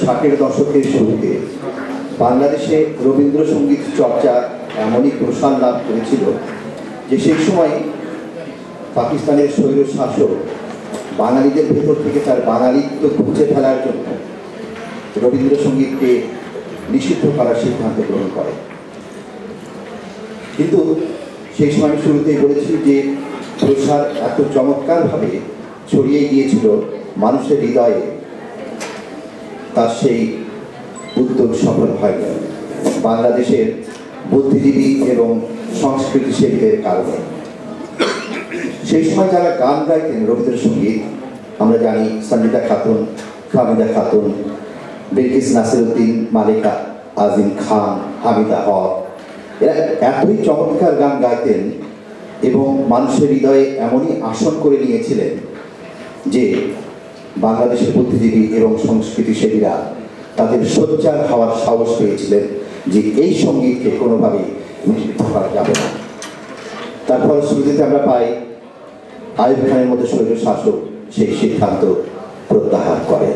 ষাটের দশকের শুরুতে বাংলাদেশে রবীন্দ্রসঙ্গীত চর্চা এমনই প্রসার লাভ করেছিল যে সেই সময় পাকিস্তানের স্বৈর শাসক বাঙালিদের ভেতর থেকে তার বাঙালিত্ব খুঁজে ফেলার জন্য রবীন্দ্রসঙ্গীতকে নিষিদ্ধ করার সিদ্ধান্ত গ্রহণ করে। কিন্তু সেই সময় শুরুতেই বলেছি যে প্রসার এত চমৎকারভাবে ছড়িয়ে গিয়েছিল মানুষের হৃদয়ে, তার সেই উদ্যোগ সফল হয়নি বাংলাদেশের বুদ্ধিজীবী এবং সংস্কৃতি সেবীদের কারণে। সেই সময় যারা গান গাইতেন রবীন্দ্রসঙ্গীত, আমরা জানি সঞ্জিদা খাতুন, খামিদা খাতুন, বিলকিস নাসিরউদ্দিন, মালিকা আজিম খান, হামিদা হক, এরা এতই চমৎকার গান গাইতেন এবং মানুষের হৃদয়ে এমনই আসন করে নিয়েছিলেন যে বাংলাদেশের বুদ্ধিজীবী এবং সংস্কৃতি সেবীরা তাদের সোচ্চার হওয়ার সাহস পেয়েছিলেন যে এই সঙ্গীতকে কোনোভাবেই নিষিদ্ধ করা যাবে না। তার ফলশ্রুতিতে আমরা পাই আইয়ুব খানের মতো স্বৈর শাসক সেই সিদ্ধান্ত প্রত্যাহার করে।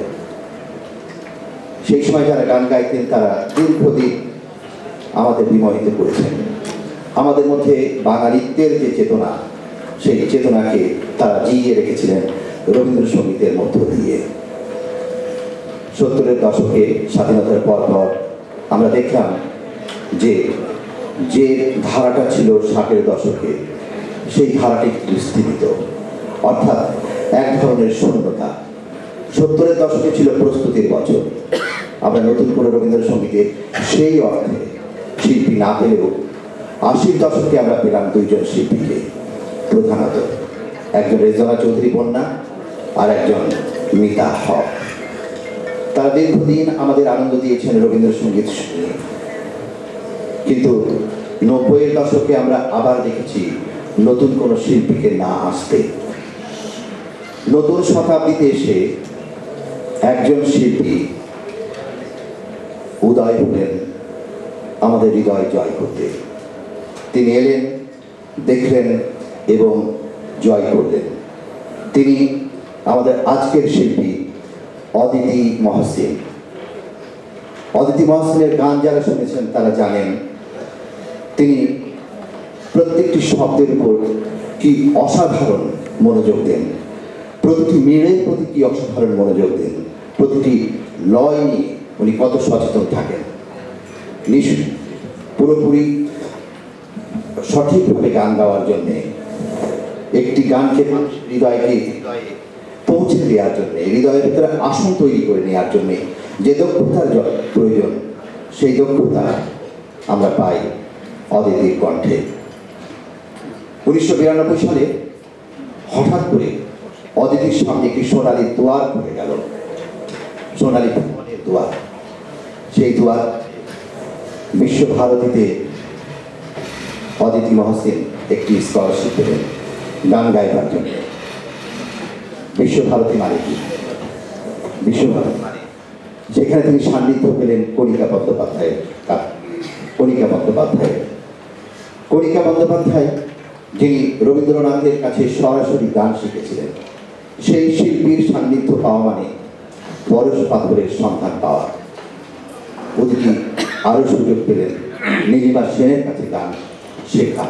সেই সময় যারা গান গাইতেন তারা দীর্ঘদিন আমাদের বিমোহিত করেছেন। আমাদের মধ্যে বাঙালিত্বের যে চেতনা, সেই চেতনাকে তারা জিইয়ে রেখেছিলেন রবীন্দ্রসঙ্গীতের মধ্য দিয়ে। 70-এর দশকে স্বাধীনতার পর আমরা দেখলাম যে যে ধারাটা ছিল 60-এর দশকে, সেই ধারাটি বিস্তৃত, অর্থাৎ এক ধরনের শূন্যতা। 70-এর দশকে ছিল প্রস্তুতির বছর। আমরা নতুন করে রবীন্দ্রসঙ্গীতের সেই অর্থে শিল্পী না পেলেও 80-র দশকে আমরা পেলাম দুইজন শিল্পীকে, প্রধানত একজন রেজওয়ানা চৌধুরী বন্যা আর একজন মিতা হক। তারা দীর্ঘদিন আমাদের আনন্দ দিয়েছেন রবীন্দ্রসঙ্গীত শুনে। কিন্তু 90-এর দশকে আমরা আবার দেখেছি নতুন কোনো শিল্পীকে না আসতে। নতুন শতাব্দীতে এসে একজন শিল্পী উদয় হলেন আমাদের হৃদয় জয় করতে। তিনি এলেন, দেখলেন এবং জয় করলেন। তিনি আমাদের আজকের শিল্পী অদিতি মহসিন। অদিতি মহসিনের গান যারা শুনেছেন তারা জানেন তিনি প্রত্যেকটি শব্দের উপর কি অসাধারণ মনোযোগ দেন, প্রতিটি মেয়ের প্রতি কি অসাধারণ মনোযোগ দেন, প্রতিটি লয় নিয়ে উনি কত সচেতন থাকেন। পুরোপুরি সঠিকভাবে গান গাওয়ার জন্যে, একটি গানকে হৃদয়ে পৌঁছে দেওয়ার জন্যে, হৃদয়ের ভিতরে আসন তৈরি করে নেওয়ার জন্যে যে দক্ষতার প্রয়োজন, সেই দক্ষতা আমরা পাই অদিতির কণ্ঠে। 1992 সালে হঠাৎ করে অদিতির সামনে একটি সোনালী দুয়ার খুলে গেল, সোনালী ভবনের দুয়ার। সেই দুয়ার বিশ্বভারতীতে অদিতি মহসিন একটি স্কলারশিপ পেলেন গান গাইবার জন্য। বিশ্বভারতী মানে কি? বিশ্বভারতী মানে সেখানে তিনি সান্নিধ্য পেলেন কণিকা বন্দ্যোপাধ্যায়। কণিকা বন্দ্যোপাধ্যায় যিনি রবীন্দ্রনাথের কাছে সরাসরি গান শিখেছিলেন, সেই শিল্পীর সান্নিধ্য পাওয়া মানে পরশ পাথরের সন্ধান পাওয়া। অদিতি আরও সুযোগ পেলেন নীলিমা সেনের কাছে গান শেখা।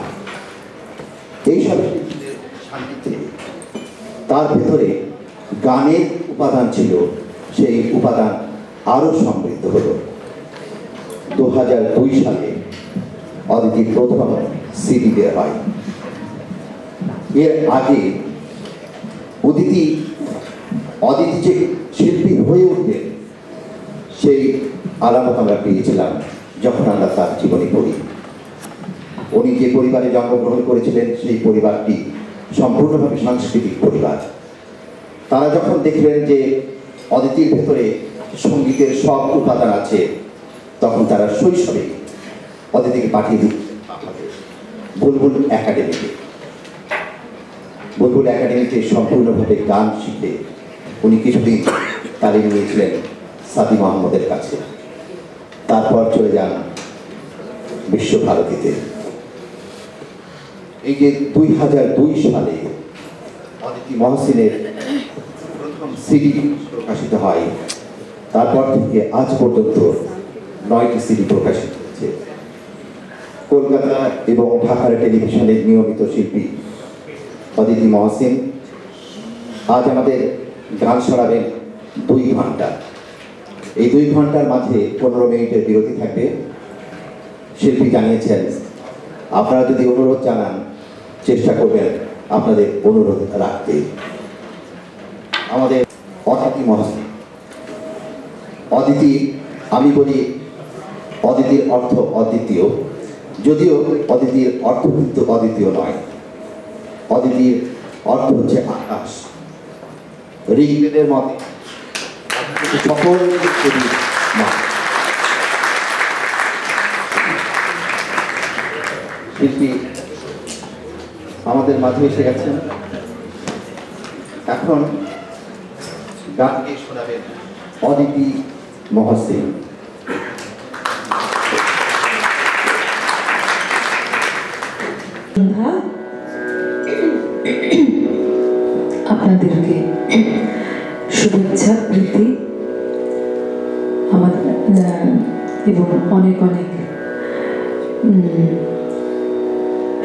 এইসব সান্নিধ্যে তার ভেতরে গানের উপাদান ছিল, সেই উপাদান আরও সমৃদ্ধ হল। 2002 সালে অদিতির প্রথম সিডি বের হয়। এর আগে অদিতি যে শিল্পী হয়ে উঠবেন সেই আলামত আমরা পেয়েছিলাম যখন আমরা তার জীবনী পড়ি। উনি যে পরিবারে জন্মগ্রহণ করেছিলেন সেই পরিবারটি সম্পূর্ণভাবে সাংস্কৃতিক পরিবার। তারা যখন দেখলেন যে অদিতির ভেতরে সঙ্গীতের সব উপাদান আছে, তখন তারা শৈশবে অদিতিকে পাঠিয়ে দিল বুলবুল একাডেমিতে। বুলবুল একাডেমিতে সম্পূর্ণভাবে গান শিখে উনি কিছুদিন তালিম নিয়েছিলেন সাদি মাহমুদের কাছে। তারপর চলে যান বিশ্বভারতীতে। এই যে 2002 সালে অদিতি মহসিনের প্রথম সিডি প্রকাশিত হয়, তারপর থেকে আজ পর্যন্ত 9টি সিডি প্রকাশিত হয়েছে। কলকাতা এবং ঢাকার টেলিভিশনের নিয়মিত শিল্পী অদিতি মহসিন আজ আমাদের গান শোনাবেন 2 ঘন্টা। এই 2 ঘন্টার মাঝে 15 মিনিটের বিরতি থাকবে। শিল্পী জানিয়েছেন আপনারা যদি অনুরোধ জানান চেষ্টা করবেন আপনাদের অনুরোধ রাখতে। আমাদের অদিতি মহসিন। অদিতি, আমি বলি অদিতির অর্থ অদ্বিতীয়, যদিও অদিতির অর্থ কিন্তু অদ্বিতীয় নয়। অদিতির অর্থ হচ্ছে আকাশ। ঋগ্বেদের মতে সকল দেবীর মা। শিল্পী আমাদের মাঝে এসে গেছেন। এখন গান গেয়ে শোনাবেন অদিতি মহসিন। আপনাদেরকে শুভেচ্ছা, প্রীতি আমাদের এবং অনেক অনেক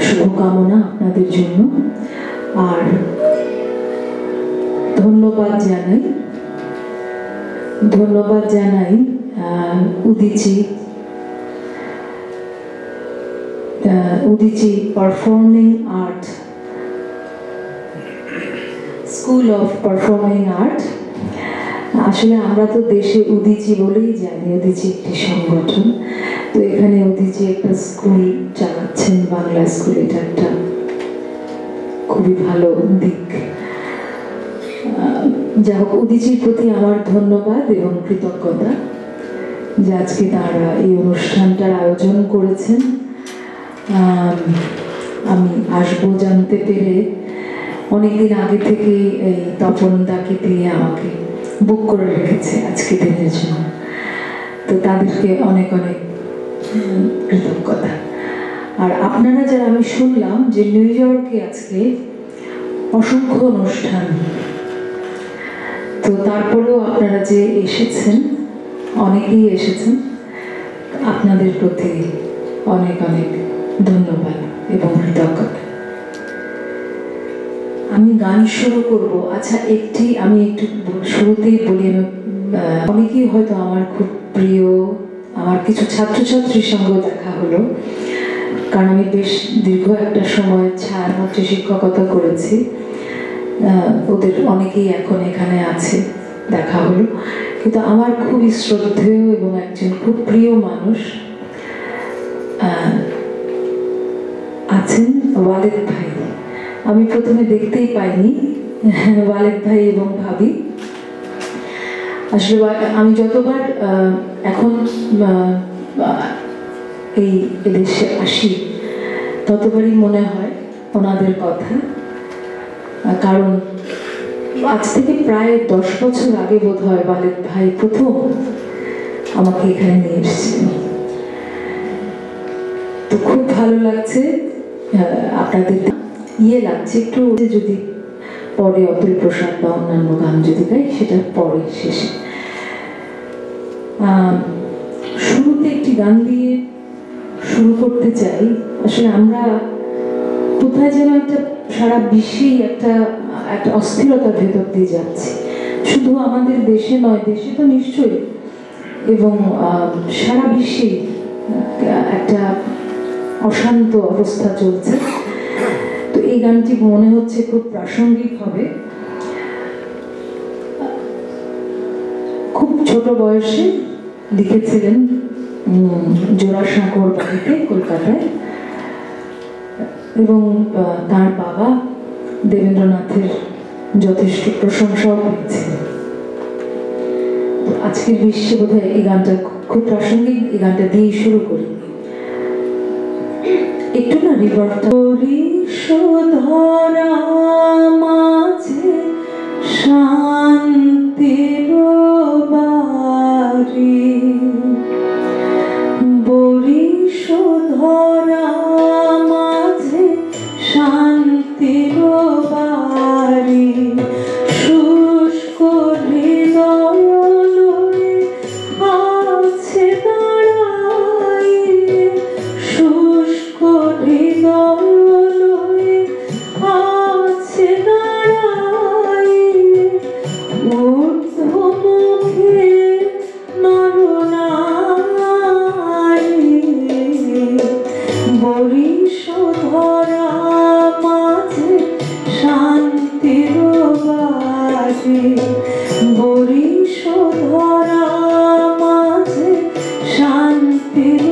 শুভকামনা আপনাদের জন্য। আর ধন্যবাদ জানাই Udichi performing art, school of performing art. আসলে আমরা তো দেশে উদিচি বলেই জানি, উদিচি একটি সংগঠন। তো এখানে উদিচি একটা স্কুল চালাচ্ছেন, বাংলা স্কুল। এটা একটা খুবই ভালো দিক। যা হোক, উদিচির প্রতি আমার ধন্যবাদ এবং কৃতজ্ঞতা যে আজকে তারা এই অনুষ্ঠানটার আয়োজন করেছেন। আমি আসবো জানতে পেরে অনেকদিন আগে থেকে এই তপনদাকে দিয়ে আমাকে বুক করে রেখেছে আজকে দিনের জন্য। তো তাদেরকে অনেক অনেক কৃতজ্ঞতা। আর আপনারা যারা, আমি শুনলাম যে নিউ ইয়র্কে আজকে অসংখ্য অনুষ্ঠান, তো তারপরেও আপনারা যে এসেছেন, অনেকেই এসেছেন, আপনাদের প্রতি অনেক অনেক ধন্যবাদ এবং কৃতজ্ঞতা। আমি গান শুরু করব। আচ্ছা, আমি একটু শুরুতেই বলি, অনেকেই হয়তো আমার খুব প্রিয়, আমার কিছু ছাত্রছাত্রীর সঙ্গেও দেখা হলো, কারণ আমি বেশ দীর্ঘ একটা সময় ছায়ামূর্তি শিক্ষকতা করেছি। ওদের অনেকেই এখন এখানে আছে, দেখা হলো। কিন্তু আমার খুবই শ্রদ্ধেয় এবং একজন খুব প্রিয় মানুষ আছেন, ওয়ালেদ ভাই। আমি প্রথমে দেখতেই পাইনি ওয়ালেদ ভাই এবং ভাবি। আসলে আমি যতবার এখন এই দেশে আসি ততবারই মনে হয় ওনাদের কথা। কারণ আজ থেকে প্রায় 10 বছর আগে বোধ হয় ওয়ালেদ ভাই প্রথম আমাকে এখানে নিয়ে এসেছেন। তো খুব ভালো লাগছে আপনাদের। লাগছে একটু, যদি পরে অতুল প্রসাদ বা অন্যান্য গান যদি গাই সেটা পরে শেষে। শুরুতে একটি গান দিয়ে শুরু করতে চাই। আসলে আমরা কোথায় যেন একটা সারা বিশ্বেই একটা অস্থিরতার ভেতর দিয়ে যাচ্ছি। শুধু আমাদের দেশে নয়, দেশে তো নিশ্চয়ই, এবং সারা বিশ্বেই একটা অশান্ত অবস্থা চলছে। তো এই গানটি মনে হচ্ছে খুব প্রাসঙ্গিক হবে। খুব ছোট বয়সে লিখেছিলেন জোড়াসাঁকোর বাড়িতে কলকাতায়, এবং তার বাবা দেবেন্দ্রনাথের যথেষ্ট প্রশংসাও পেয়েছে। আজকের বিশ্বে বোধহয় এই গানটা খুব প্রাসঙ্গিক, এই গানটা দিয়েই শুরু করি। একটু না রিভার্বটা ধরা মাঝে শান্তির বাড়ি, বরিশ ধরা মাঝে শান্তির বাড়ি, শুষ্ক হৃদয় লয়ে আছে দাঁড়াই, শুষ্ক হৃদয় লয়ে আছে দাঁড়াই, ঊর্ধ্বমুখে নরনারী, বরিশ ধরা মাঝে শান্তির বাড়ি, বরিশ ধরা মাঝে শান্তির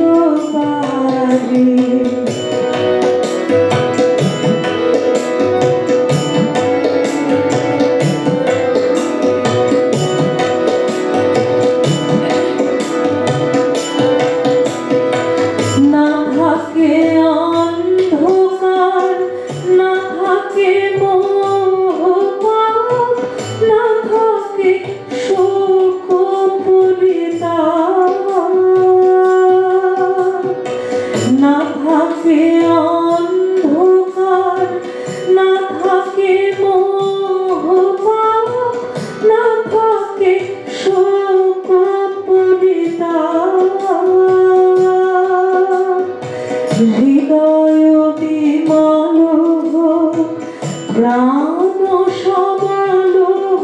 বাড়ি। না থাকে অন্ধকার, না থাকে মোহপাপ, না থাকে শোক পরিতাপ, না থাকে অন্ধকার, না থাকে মোহপাপ, না থাকে শোক পরিতাপ, হৃদয় বিমল হোক, প্রাণ সবল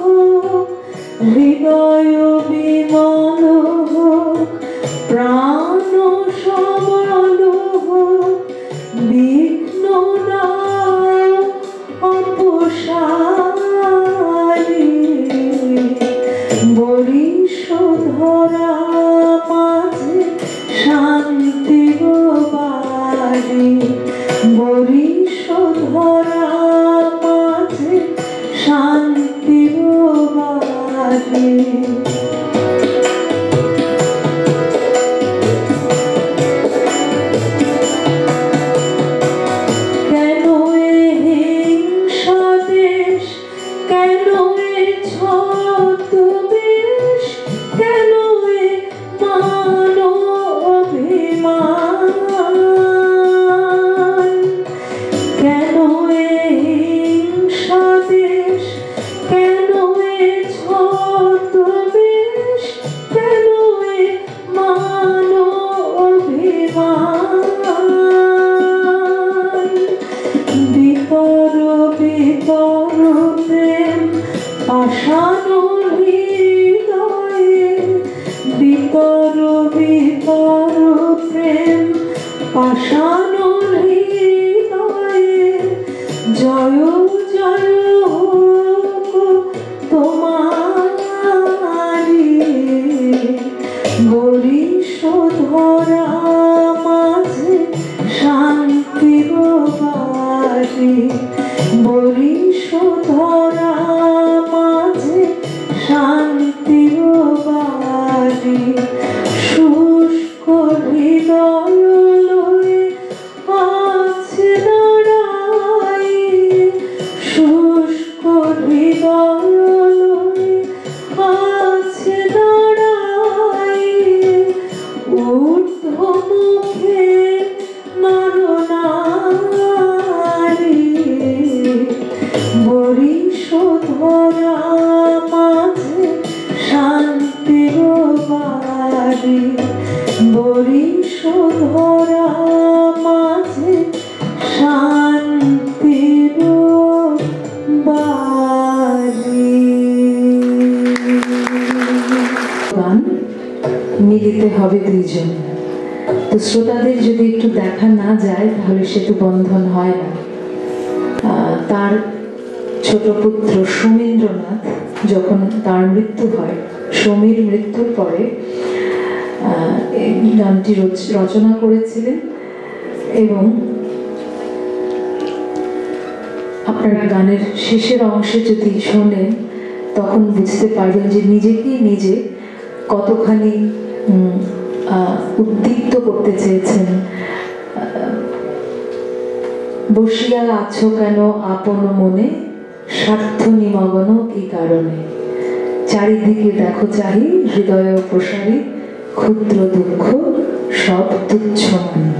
হোক, হৃদয় বিমল হোক, প্রাণ সবল হোক, বিঘ্ন দাও অপসারী, বরিশ ধরা মাঝে শান্তির বাড়ি, বরিশ ধরা মাঝে শান্তির বাড়ি। কেন এ হিংসা দেশ, কেন এ ছদ্মবেশ, কেন এ মান অভিমান, কেন এ হিংসা দেশ, কেন এ ছদ্মবেশ, কেন এ মান অভিমান, বিতর বিতর প্রেম পাষাণ হৃদয়ে, বিতর বিতর প্রেম পাষাণ হৃদয়ে, জয় জয় হোক তোমারি, বরিশ ধরা মাঝে শান্তির বাড়ি, বরিশ ধরা মাঝে শান্তির বাড়ি, শুষ্ক হৃদয় লয়ে আছে দাঁড়াই, শুষ্ক হৃদয় লয়ে আছে দাঁড়াই, ঊর্ধ্বমুখে নরনারী, বরিশ ধরা মাঝে শান্তির বাড়ি, বরিশ ধরা মাঝে শান্তির বাড়ি। গান মিলিতে হবে দুইজন, তো শ্রোতাদের যদি একটু দেখা না যায় তাহলে সেতু বন্ধন হয় না। তার ছোট পুত্র সমীন্দ্রনাথ যখন তার মৃত্যু হয়, সমীর মৃত্যুর পরে এই গানটি রচনা করেছিলেন এবং আপনারা গানের শেষের অংশে যদি শোনেন তখন বুঝতে পারবেন যে নিজেকেই নিজে কতখানি উদ্দীপ্ত করতে চেয়েছেন। বসিয়া আছো কেন আপন মনে, স্বার্থ নিমগ্ন কি কারণে, চারিদিকে দেখো চাহি হৃদয় প্রসারী, ক্ষুদ্র দুঃখ সব তুচ্ছ মনে।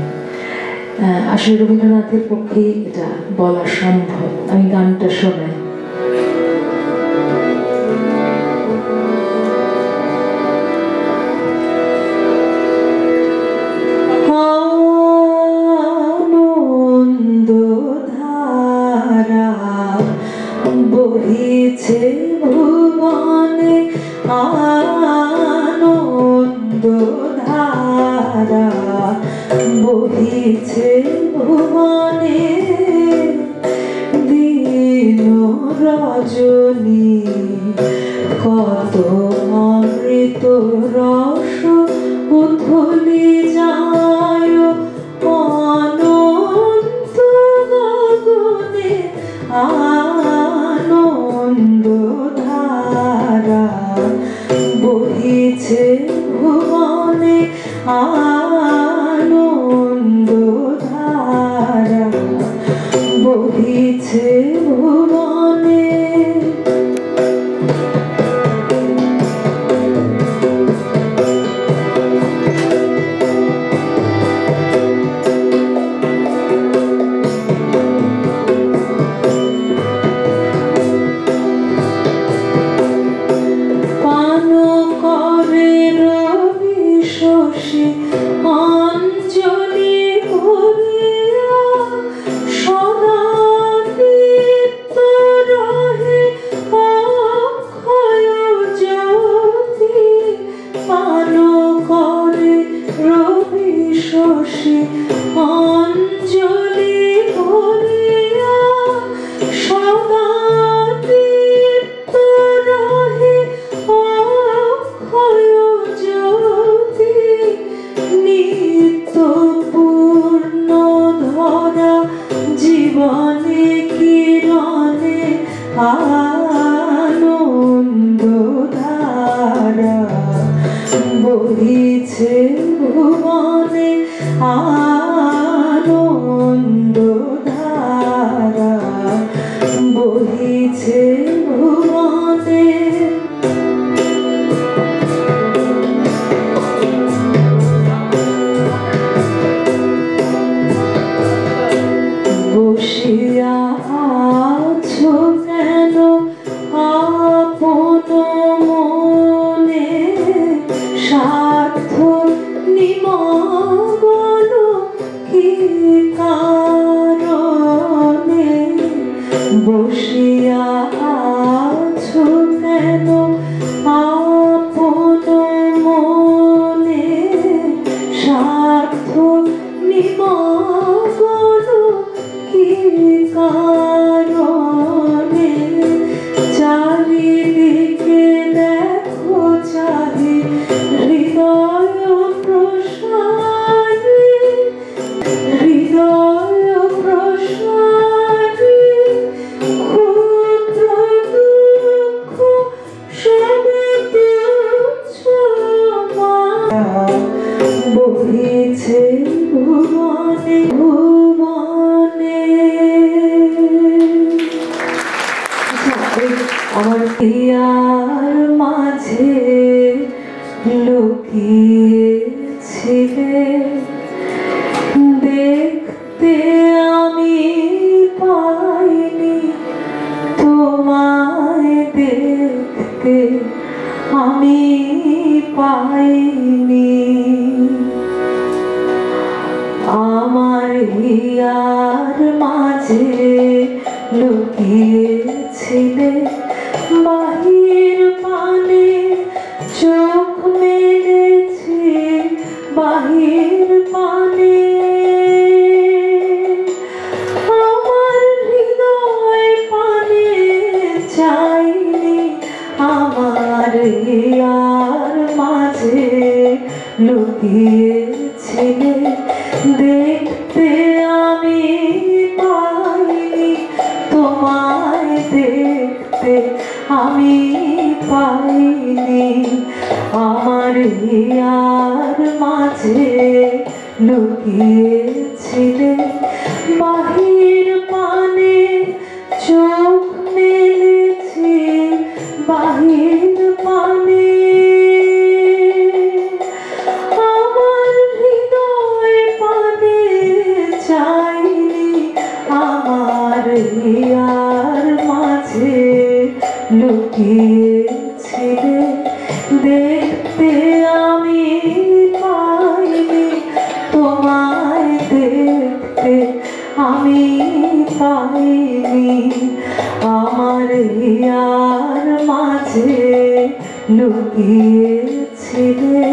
আসলে রবীন্দ্রনাথের পক্ষে এটা বলা সম্ভব। আমি গানটা শোনাই। আনন্দ ধারা বহিছে ভুবনে, আনন্দ ধারা বহিছে ভুবনে, দিন রজনী কত অমৃত রস উথলি যায়, অনন্ত গগনে আনন্দ ধারা বহিছে ভুবনে, আনন্দ ধারা বহিছে ভুবনে। জীবনে কিরণে আনন্দ ধারা বহিছে ভুবনে, আনন্দ ধারা বহিছে ভুবনে। বসিয়া আছো কেন আপন মনে, স্বার্থ নিমগ্ন কি কারণে, বসিয়া আছো কেন আপন মনে, স্বার্থ নিমগ্ন কি কারণে, চারিদিকে দেখো চাহি হৃদয় প্রসারী, হৃদয় প্রসারী, ক্ষুদ্র দুঃখ সব তুচ্ছ বহিছে ভুবনে, ভুবনে। আমার পিয়ার মাঝে লুকিয়েছিলে, দেখতে আমি পাইনি তোমায়, দেখতে আমি পাইনি। আমার হিয়ার মাঝে লুকিয়েছিলে, বাহির পানে চোখ মেলেছি, বাহির পানে আমার হৃদয় পানে চাইনি, আমার হিয়ার মাঝে লুকিয়েছিলে, দেখতে আমি পাইনি তোমার। পাইনি আমার হিয়ার মাঝে লুকিয়েছিলে বাহির পানে চোখ মেলেছি বাহির পানে আমার হৃদয় পানে চাইনি আমার হিয়ার মাঝে লুকিয়েছিলে দেখতে আমি পাইনি তোমায় দেখতে আমি পাইনি আমার হিয়ার মাঝে লুকিয়েছিলে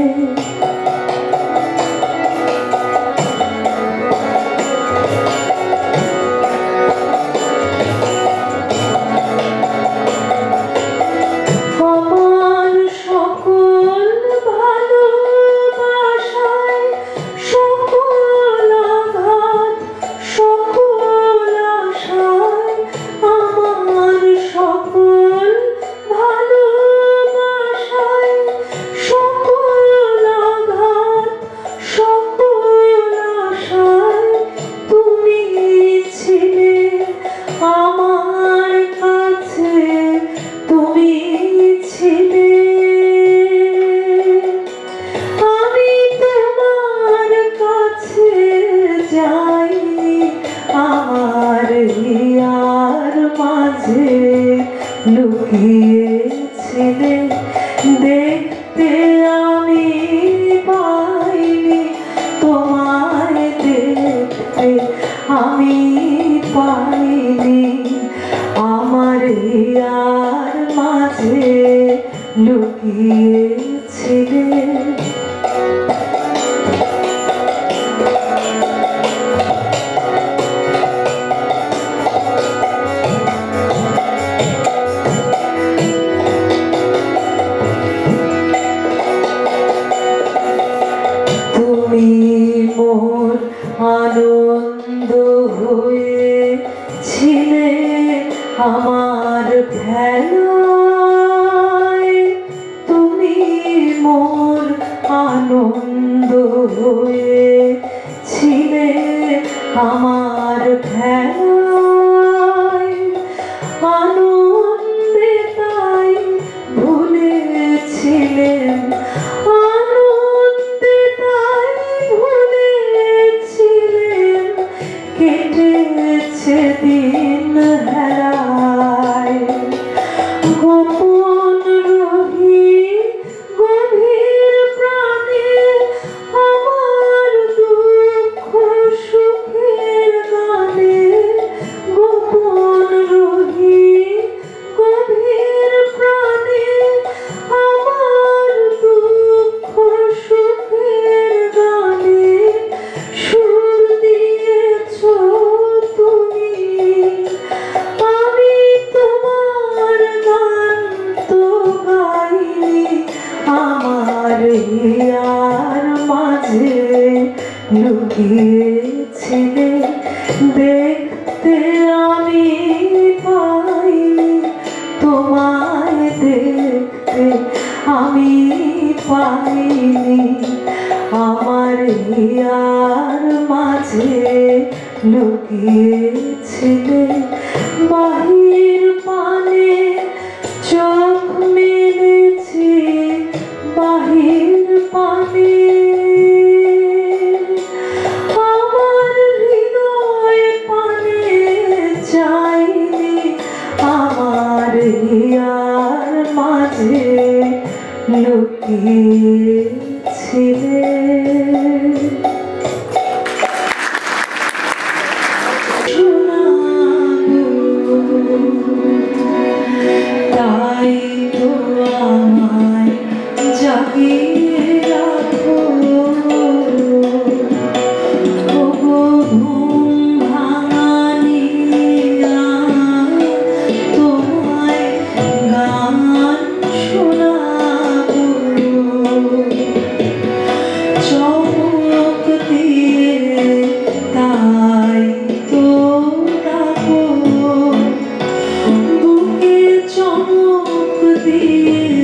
লুকিয়েছিলে দেখতে আমি পাইনি তোমায় দেখতে আমি পাইনি আমার হিয়ার মাঝে লুকিয়েছিলে মোর আনন্দ হয়েছিলে আমার খেলায় তুমি মোর আনন্দ হয়েছিলে আমার খেলায় আনন্দে তাই ভুলেছিলেন কেটেছে দিন হেলায় গোপন রহি গভীর প্রাণে আমার দুঃখ সুখের গানে গোপন রহি গভীর প্রাণে আমার দুঃখ সুখের গানে সুর দিয়েছ তুমি আমি তোমার গান তো গাইনি আমার হিয়ার মাঝে লুকিয়েছিলে দেখতে আমি পাইনি তোমায় দেখতে আমি পাইনি আমার হিয়ার মাঝে লুকিয়েছিলে বাহির পানে চোখ মেলেছি বাহির পানে আমার হৃদয় পানে চাইনি আমার হিয়ার মাঝে লুকিয়েছিলে তাই তো আমায় জাগিয়ে রাখো ঘুম ভাঙানিয়া তোমায় গান শোনাবো চমক দিয়ে তাই তো ডাকো বুকে চমক দিয়ে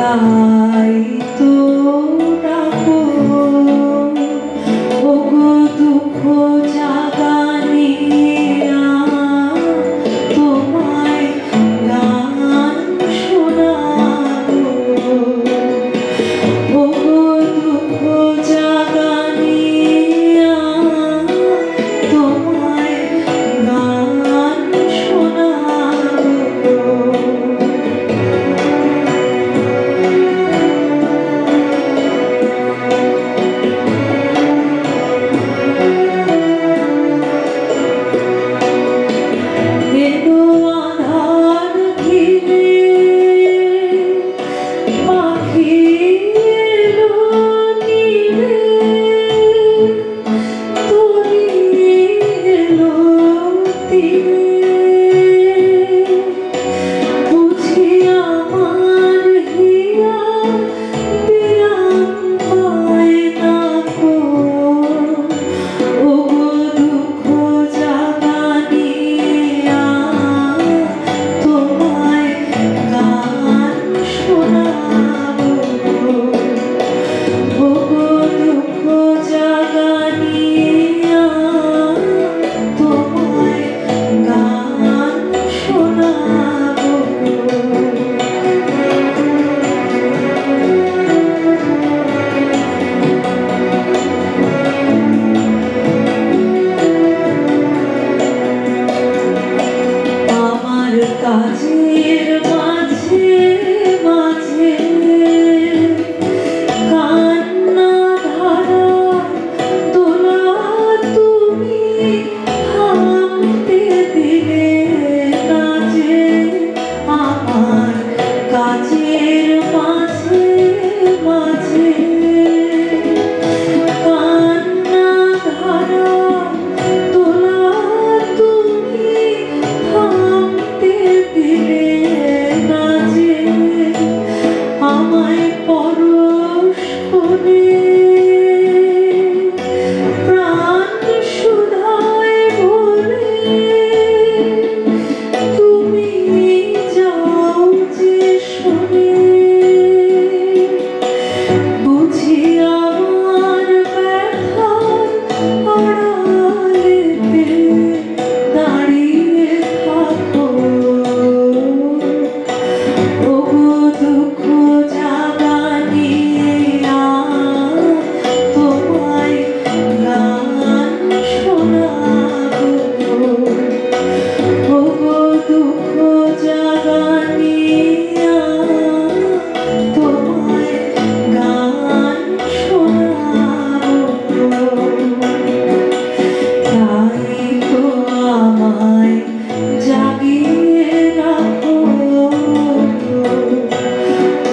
তাই তো ডাকো ওগো দুঃখ জাগানিয়া তোমায় গান শোনাবো ওগো দুঃখ জাগানিয়া তোমায় গান শোনাবো কাজের মাঝে মাঝে কান্না ধারা তোলা তুমি থামতে দিলে না যে আমার কাজের মাঝে মাঝে কান্না ধারা তোলা তুমি থামতে দিলে না যে আমায় পরশ করে প্রাণ সুধায় ভরে তুমি যাও যে শুনে বুঝি আমার ব্যথার আড়ালেতে দাঁড়িয়ে থাকো ওগো দুঃখ জাগানিয়া তোমায় গান শোনাবো ওগো দুঃখ জাগানিয়া তোমায় গান শোনাবো তাই তো আমায় জাগিয়ে রাখো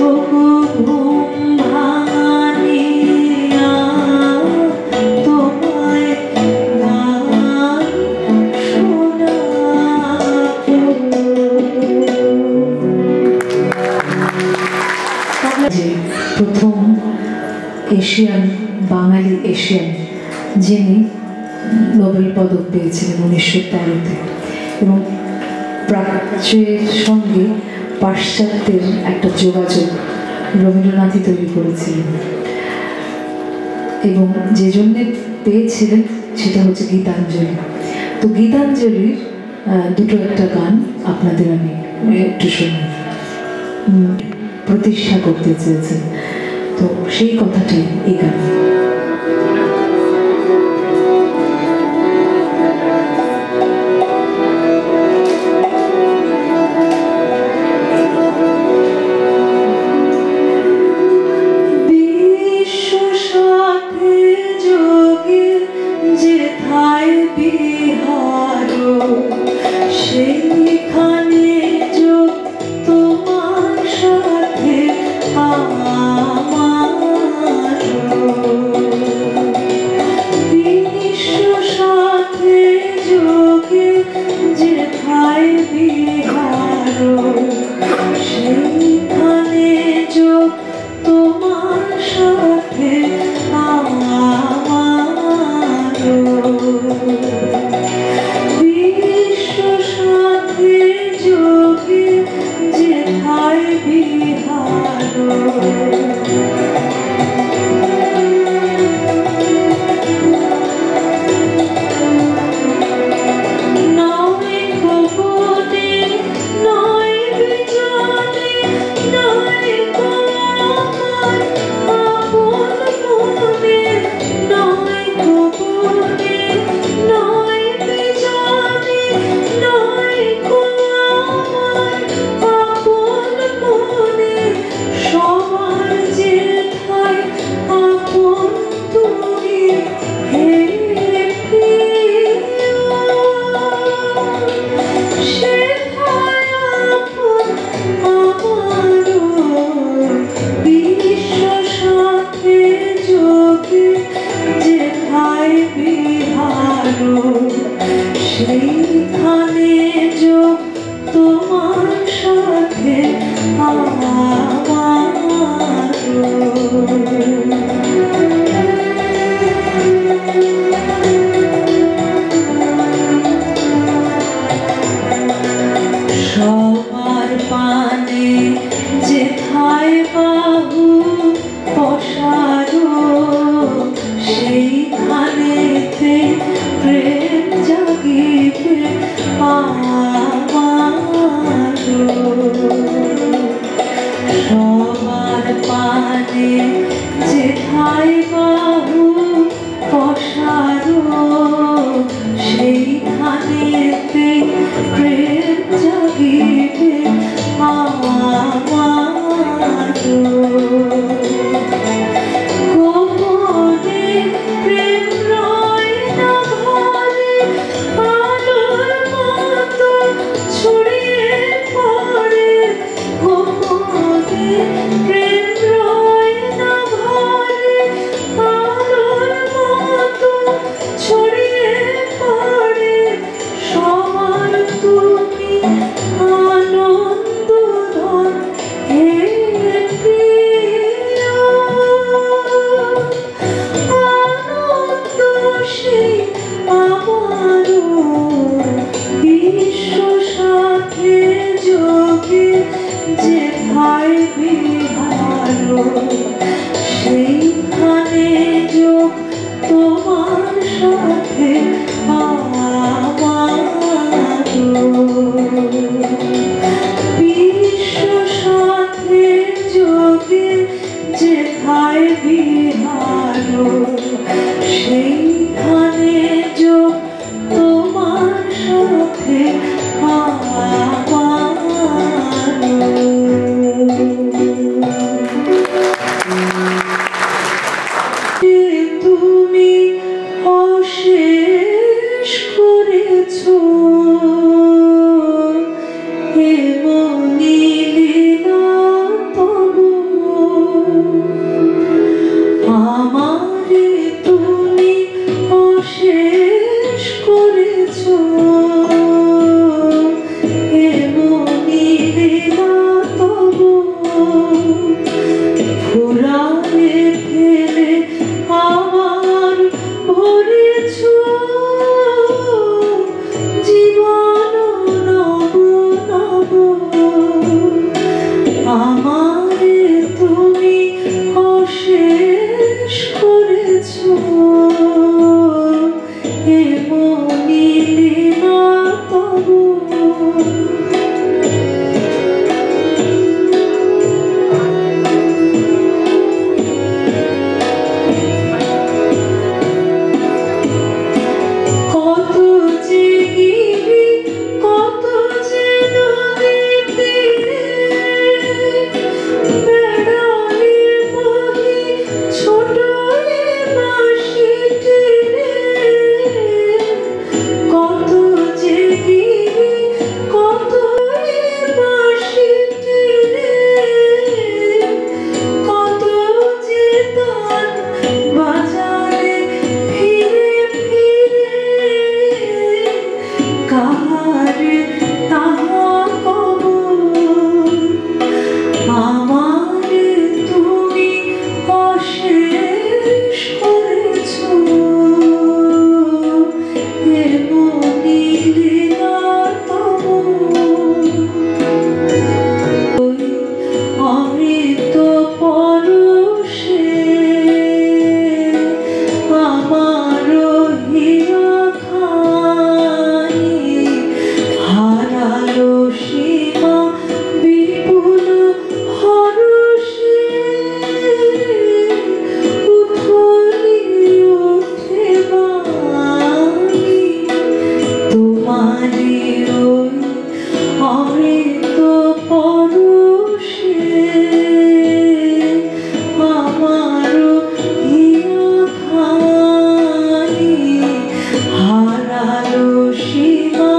ওগো ঘুম ভাঙানিয়া তোমায় গান শোনাবো যে প্রথম এশিয়ান বাঙালি এশিয়ান যিনি নোবেল পদক পেয়েছিলেন 1913-তে এবং প্রাচ্যের সঙ্গে পাশ্চাত্যের একটা যোগাযোগ রবীন্দ্রনাথই তৈরি করেছিলেন এবং যে জন্যে পেয়েছিলেন সেটা হচ্ছে গীতাঞ্জলি। তো গীতাঞ্জলির দুটো একটা গান আপনাদের আমি একটু শুনি প্রতিষ্ঠা করতে চেয়েছেন, তো সেই কথাটি এই গান। সেইখানে যোগ তোমার সাথে আমার সবার পানে যেথায় বাহু পসারো সেইখানেতে প্রেম জাগিবে আমারো গোপনে প্রেম রয় না ঘরে আলোর মতো ছড়িয়ে পড়ে গোপনে প্রেম রয় না ঘরে আলোর মতো ছড়িয়ে পড়ে সবার তুমি আনন্দ ধন হে প্রিয় আনন্দ সেই আমারও বিশ্ব সাথে যোগে যেথায় বিহারো সেইখানে যোগ তোমার সাথে আমারও বিশ্ব সাথে যোগে যেথায় বিহারো সেইখানে যোগ তোমার সাথে তুমি অশেষ করেছো এমনি লীলা তবু আমারে তুমি অশেষ করেছো এমনি লীলা তবু ফুরালে ফেলে আবার ভরেছো জীবন নব নব আমারে তুমি অশেষ করেছো এমনি লীলা তবু কত যে গিরি কত যে নদীতে বেড়ালে বহি ছোট এ বাঁশিতে কত যে গিরি কত এ বাঁশিতে কত যে তান বাজারে ফিরে ফিরে কাহারে তাহা কব আমারে তুমি অশেষ করেছো এমনি লীলা তবু অমৃত পরশে আমারো হিয়া খানি হারালো সীমা বিপুল হরষে উথলি ওঠে বাণী তোমারি ওই অমৃত পরশে আমারো হিয়া খানি হারালো সীমা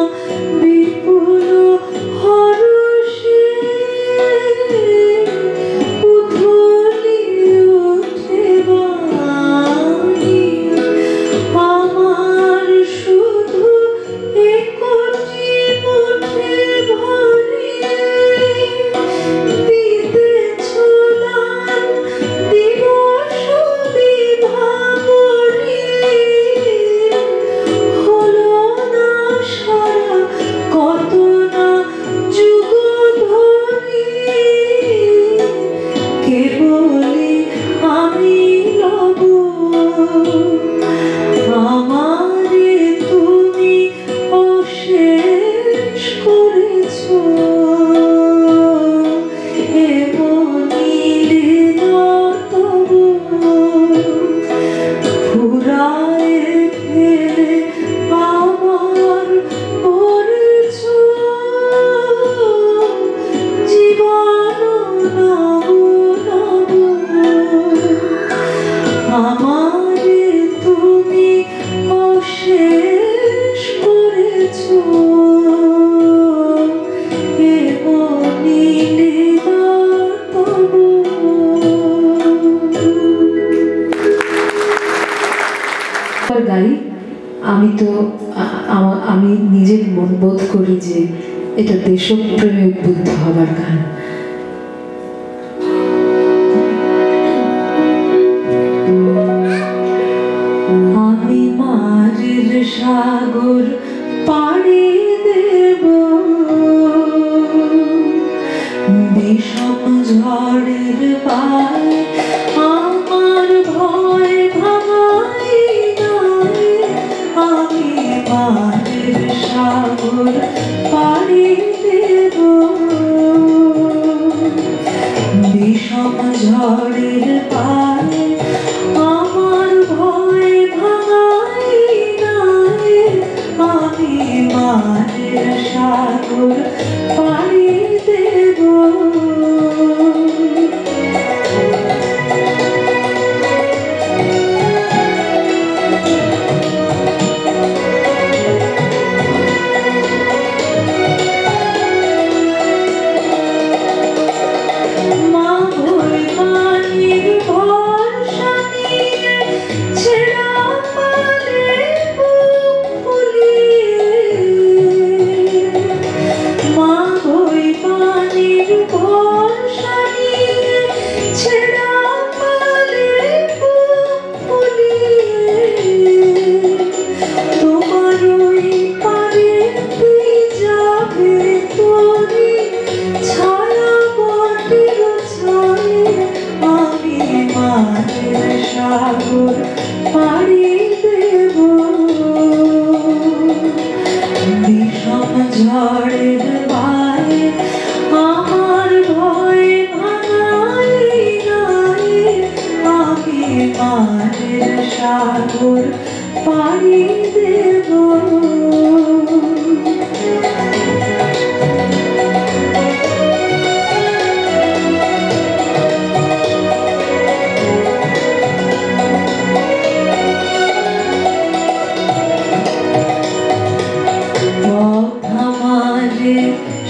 বিপুল হরষে উথলি ওঠে বাণী আমার শুধু একটি মুঠে ভরিয়ে দিতেছো দান দিবস বিভাবরী হলো না সারা কত না যুগ ধরি কেবলই আমি লব আমারে তুমি অশেষ করেছো এমন আমি তো আমি নিজে বোধ করি যে এটা দেশপ্রেমে উদ্বুদ্ধ হবার গান। আমি মাঝের সাগর পাড়ি দেব, বিষম ঝড়ের পায় আমার ভয় ভাঙাই নাই। আমি মাঝের সাগর পাড়ি দেব, বিষম ঝড়ের পায় আমার ভয় ভাঙাই নাই। আমি মাঝের সাগর পাড়ি দেব। সাগর পাড়ি দেব, বিষম ঝড়ের পায় আমার ভয় ভাঙাই নাই। আমি মাঝের সাগর পাড়ি দেব।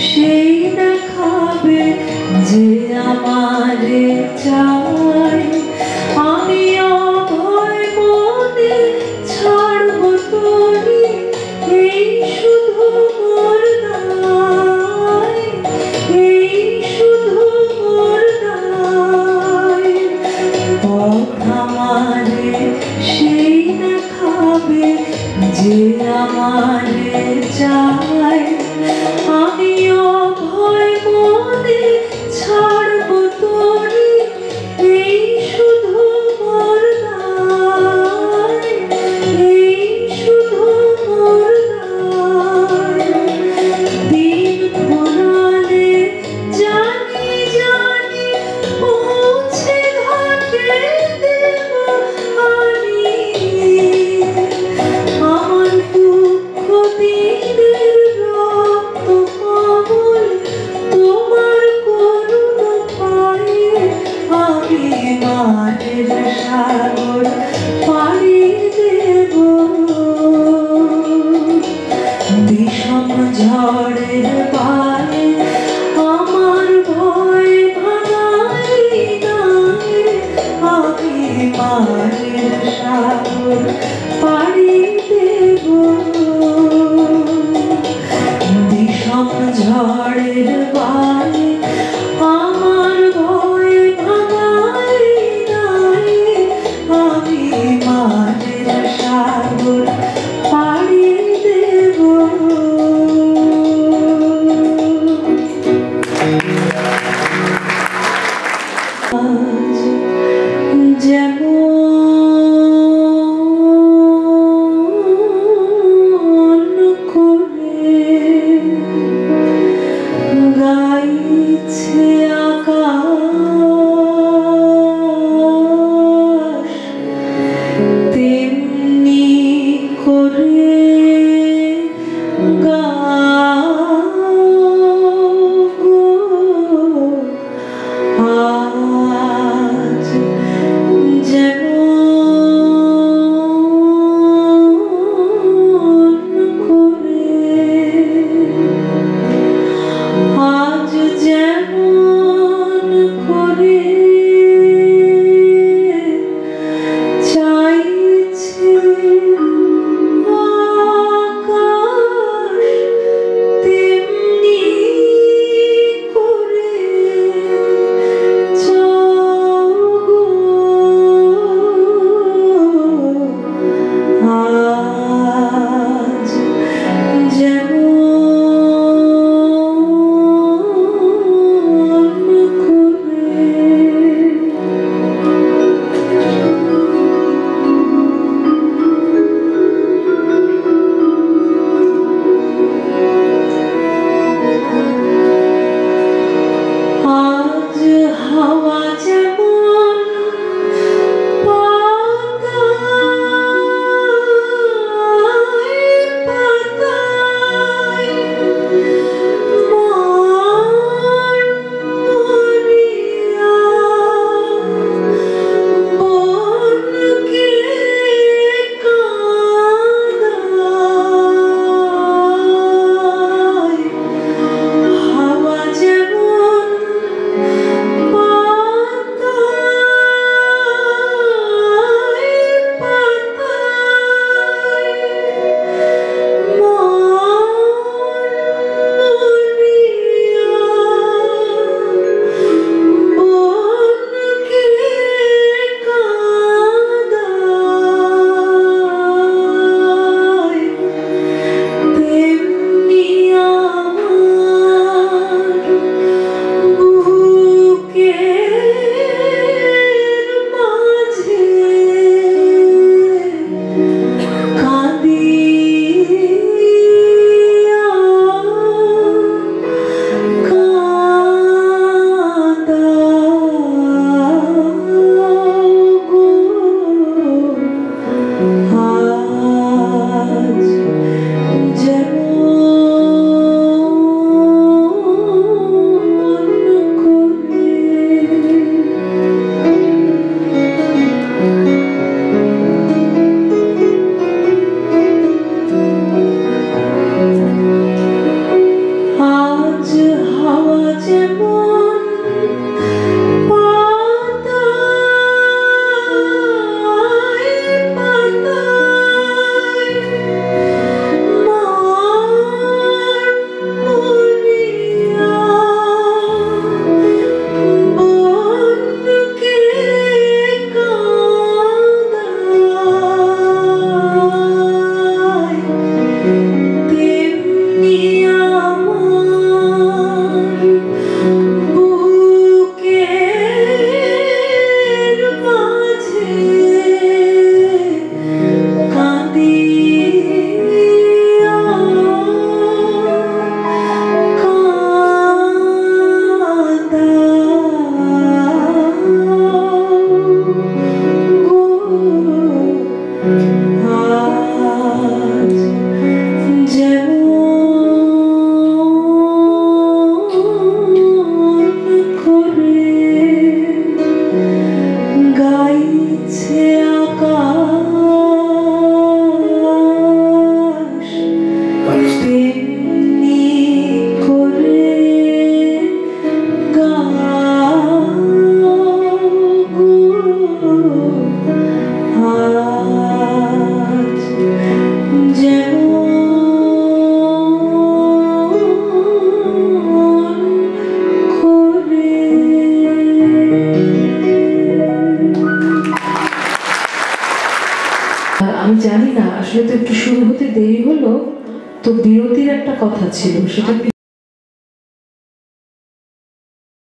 সেই দেখাবে যে আমারে চাই, আমি অভয় মনে ছাড়ব তোরে, এই শুধু মোর দায়, এই শুধু মোর দায়। পথ আমারে সেই দেখাবে যে আমারে চাই, আমি অভয় মনে ছাড়ব তোরে, এই শুধু মোর দায়, এই শুধু মোর দায়। দিন ফুরালে জানি জানি পৌঁছে ঘাটে দেব আনি, আমার দুঃখ দিনের রক্ত কমল তোমার করুণা পায়ে। আমি মাঝের সাগর পাড়ি দেব, বিষম ঝড়ের পায়ে আমার ভয় ভাঙাই নাই। আমি মাঝের সাগর পাড়ি দেব, বিষম ঝড়ের পায়ে আমার ভয় ভাঙাই নাই। আমি মাঝের সাগর পাড়ি দেব। আজ যেমন করে গাইছে আকাশ, তেমনি করে গাও। 啊。আসলে তো একটু শুরু হতে দেরি হলো, তো বিরতির একটা কথা ছিল, সেটা